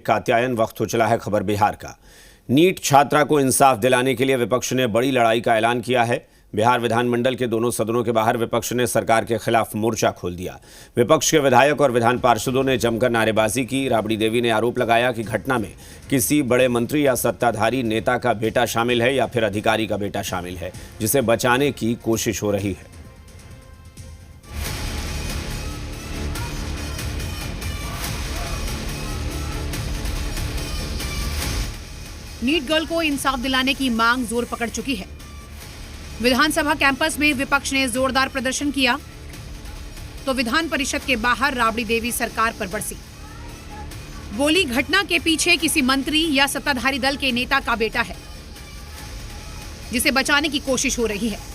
कात्यायन वक्त हो चला है खबर बिहार का। नीट छात्रा को इंसाफ दिलाने के लिए विपक्ष ने बड़ी लड़ाई का ऐलान किया है। बिहार विधानमंडल के दोनों सदनों के बाहर विपक्ष ने सरकार के खिलाफ मोर्चा खोल दिया। विपक्ष के विधायक और विधान पार्षदों ने जमकर नारेबाजी की। राबड़ी देवी ने आरोप लगाया कि घटना में किसी बड़े मंत्री या सत्ताधारी नेता का बेटा शामिल है या फिर अधिकारी का बेटा शामिल है, जिसे बचाने की कोशिश हो रही है। नीट गर्ल को इंसाफ दिलाने की मांग जोर पकड़ चुकी है। विधानसभा कैंपस में विपक्ष ने जोरदार प्रदर्शन किया तो विधान परिषद के बाहर राबड़ी देवी सरकार पर बरसी। बोली, घटना के पीछे किसी मंत्री या सत्ताधारी दल के नेता का बेटा है, जिसे बचाने की कोशिश हो रही है।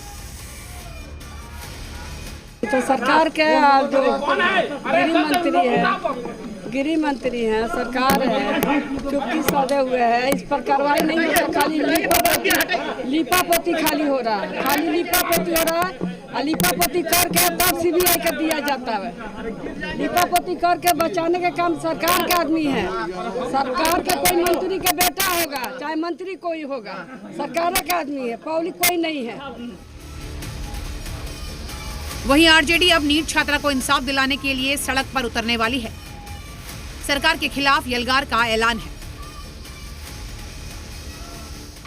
तो सरकार के जो गृह मंत्री हैं, सरकार है, चुप्पी साधे हुए हैं। इस पर कार्रवाई नहीं हो रहा, खाली लीपापोती खाली हो रहा है, खाली लीपापोती हो रहा है। और लीपापोती करके तब सीबीआई का दिया जाता है। लीपापोती करके बचाने का काम सरकार का आदमी है। सरकार का कोई मंत्री का बेटा होगा, चाहे मंत्री कोई होगा, सरकार का आदमी है, पब्लिक कोई नहीं है। वहीं आरजेडी अब नीट छात्रा को इंसाफ दिलाने के लिए सड़क पर उतरने वाली है। सरकार के खिलाफ यलगार का ऐलान है।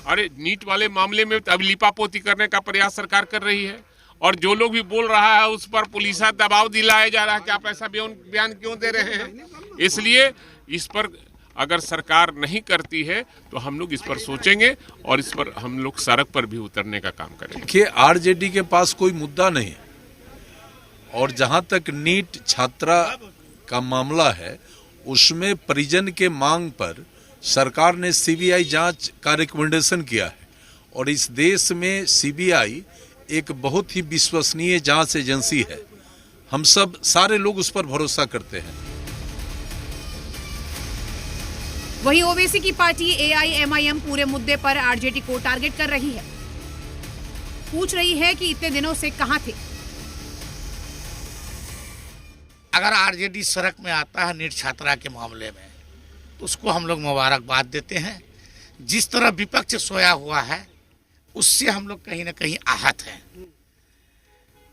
अरे नीट वाले मामले में अब लिपापोती करने का प्रयास सरकार कर रही है, और जो लोग भी बोल रहा है उस पर पुलिस दबाव दिलाया जा रहा है कि आप ऐसा बयान क्यों दे रहे हैं। इसलिए इस पर अगर सरकार नहीं करती है तो हम लोग इस पर सोचेंगे और इस पर हम लोग सड़क पर भी उतरने का काम करेंगे। कि आरजेडी के पास कोई मुद्दा नहीं है, और जहां तक नीट छात्रा का मामला है उसमें परिजन के मांग पर सरकार ने सीबीआई जांच का रिकमेंडेशन किया है, और इस देश में सीबीआई एक बहुत ही विश्वसनीय जांच एजेंसी है। हम सब सारे लोग उस पर भरोसा करते हैं। वहीं ओवैसी की पार्टी एआईएमआईएम पूरे मुद्दे पर आरजेडी को टारगेट कर रही है। पूछ रही है कि इतने दिनों से कहां थे। अगर आरजेडी सड़क में आता है नीट छात्रा के मामले में तो उसको हम लोग मुबारकबाद देते हैं। जिस तरह विपक्ष सोया हुआ है उससे हम लोग कहीं ना कहीं आहत हैं।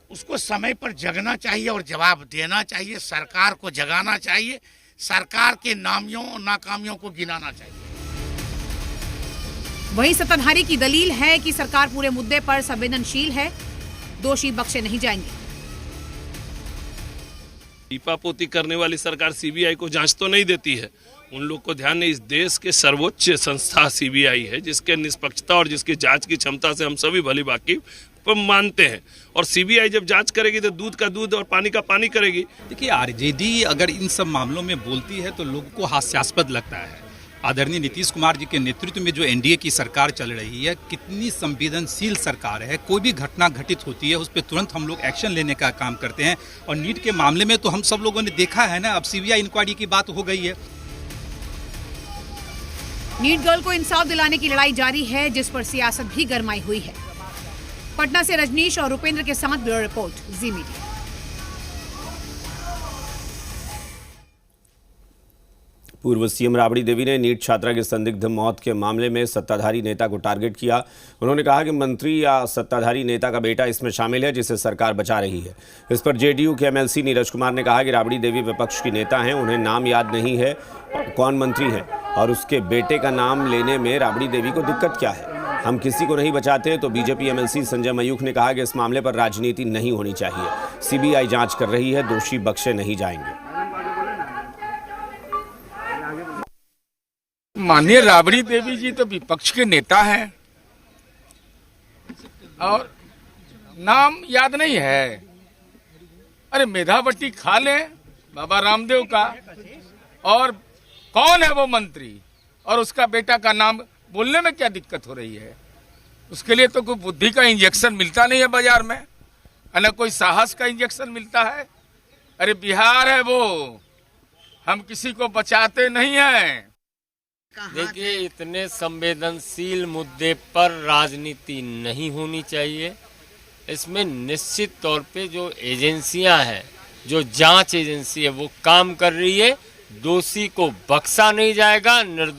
उसको समय पर जगना चाहिए और जवाब देना चाहिए। सरकार को जगाना चाहिए, सरकार के नाकामियों को गिनाना चाहिए। वहीं सत्ताधारी की दलील है कि सरकार पूरे मुद्दे पर संवेदनशील है, दोषी बख्शे नहीं जाएंगे। लीपापोती करने वाली सरकार सीबीआई को जांच तो नहीं देती है। उन लोग को ध्यान है, इस देश के सर्वोच्च संस्था सीबीआई है, जिसके निष्पक्षता और जिसकी जांच की क्षमता से हम सभी भली भांति मानते हैं। और सीबीआई जब जांच करेगी तो दूध का दूध और पानी का पानी करेगी। देखिए, आरजेडी अगर इन सब मामलों में बोलती है तो लोगों को हास्यास्पद लगता है। आदरणीय नीतीश कुमार जी के नेतृत्व में जो एनडीए की सरकार चल रही है, कितनी संवेदनशील सरकार है। कोई भी घटना घटित होती है उस पर तुरंत हम लोग एक्शन लेने का काम करते हैं। और नीट के मामले में तो हम सब लोगों ने देखा है ना, अब सीबीआई इंक्वायरी की बात हो गई है। नीट गर्ल को इंसाफ दिलाने की लड़ाई जारी है, जिस पर सियासत भी गरमाई हुई है। पटना से रजनीश और रुपेंद्र के साथ ब्यूरो रिपोर्ट, जी मीडिया। पूर्व सीएम राबड़ी देवी ने नीट छात्रा की संदिग्ध मौत के मामले में सत्ताधारी नेता को टारगेट किया। उन्होंने कहा कि मंत्री या सत्ताधारी नेता का बेटा इसमें शामिल है, जिसे सरकार बचा रही है। इस पर जेडीयू के एमएलसी नीरज कुमार ने कहा कि राबड़ी देवी विपक्ष की नेता हैं, उन्हें नाम याद नहीं है कौन मंत्री है, और उसके बेटे का नाम लेने में राबड़ी देवी को दिक्कत क्या है। हम किसी को नहीं बचाते। तो बीजेपी एमएलसी संजय मयूख ने कहा कि इस मामले पर राजनीति नहीं होनी चाहिए। सीबीआई जांच कर रही है, दोषी बख्शे नहीं जाएंगे। माननीय राबड़ी देवी जी तो विपक्ष के नेता हैं और नाम याद नहीं है। अरे मेधावटी खा ले बाबा रामदेव का, और कौन है वो मंत्री और उसका बेटा का नाम बोलने में क्या दिक्कत हो रही है। उसके लिए तो कोई बुद्धि का इंजेक्शन मिलता नहीं है बाजार में, न कोई साहस का इंजेक्शन मिलता है। अरे बिहार है वो, हम किसी को बचाते नहीं हैं। देखिए, इतने संवेदनशील मुद्दे पर राजनीति नहीं होनी चाहिए। इसमें निश्चित तौर पे जो एजेंसियां हैं, जो जांच एजेंसी है, वो काम कर रही है, दोषी को बख्शा नहीं जाएगा।